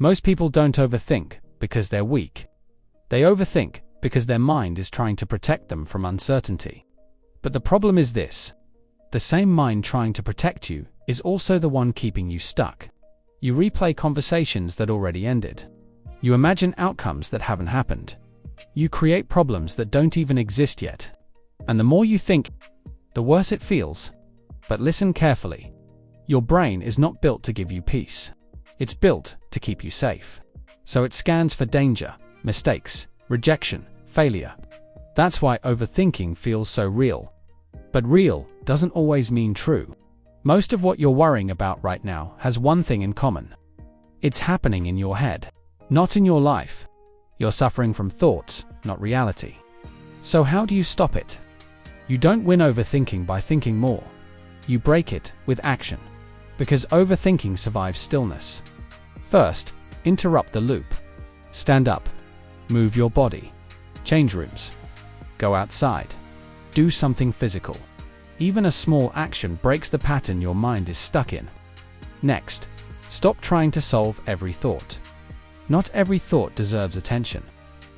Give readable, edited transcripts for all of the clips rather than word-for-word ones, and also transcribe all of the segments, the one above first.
Most people don't overthink because they're weak. They overthink because their mind is trying to protect them from uncertainty. But the problem is this: the same mind trying to protect you is also the one keeping you stuck. You replay conversations that already ended. You imagine outcomes that haven't happened. You create problems that don't even exist yet. And the more you think, the worse it feels. But listen carefully. Your brain is not built to give you peace. It's built to keep you safe. So it scans for danger, mistakes, rejection, failure. That's why overthinking feels so real. But real doesn't always mean true. Most of what you're worrying about right now has one thing in common. It's happening in your head, not in your life. You're suffering from thoughts, not reality. So how do you stop it? You don't win overthinking by thinking more. You break it with action. Because overthinking survives stillness. First, interrupt the loop. Stand up. Move your body. Change rooms. Go outside. Do something physical. Even a small action breaks the pattern your mind is stuck in. Next, stop trying to solve every thought. Not every thought deserves attention.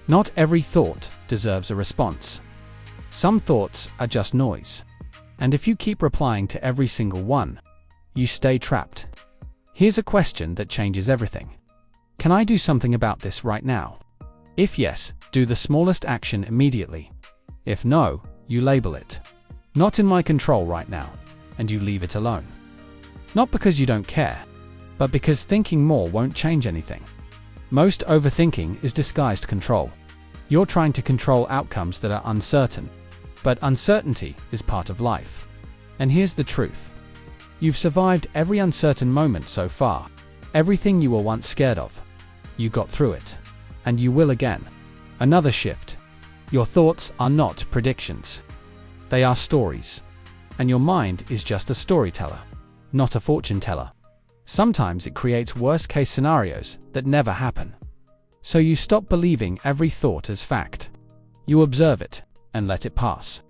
Not every thought deserves a response. Some thoughts are just noise. And if you keep replying to every single one, you stay trapped. Here's a question that changes everything. Can I do something about this right now? If yes, do the smallest action immediately. If no, you label it. Not in my control right now, and you leave it alone. Not because you don't care, but because thinking more won't change anything. Most overthinking is disguised control. You're trying to control outcomes that are uncertain, but uncertainty is part of life. And here's the truth. You've survived every uncertain moment so far. Everything you were once scared of. You got through it. And you will again. Another shift. Your thoughts are not predictions. They are stories. And your mind is just a storyteller, not a fortune teller. Sometimes it creates worst-case scenarios that never happen. So you stop believing every thought as fact. You observe it and let it pass.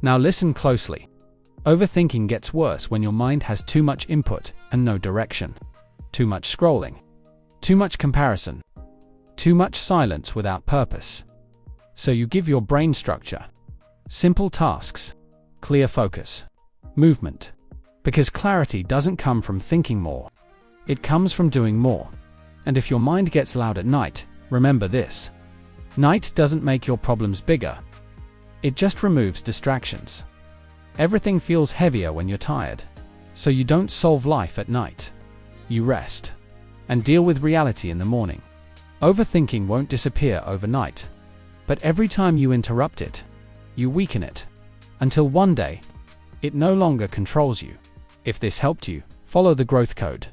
Now listen closely. Overthinking gets worse when your mind has too much input and no direction. Too much scrolling. Too much comparison. Too much silence without purpose. So you give your brain structure. Simple tasks. Clear focus. Movement. Because clarity doesn't come from thinking more. It comes from doing more. And if your mind gets loud at night, remember this. Night doesn't make your problems bigger. It just removes distractions. Everything feels heavier when you're tired. So you don't solve life at night. You rest. And deal with reality in the morning. Overthinking won't disappear overnight. But every time you interrupt it, you weaken it. Until one day, it no longer controls you. If this helped you, follow the growth code.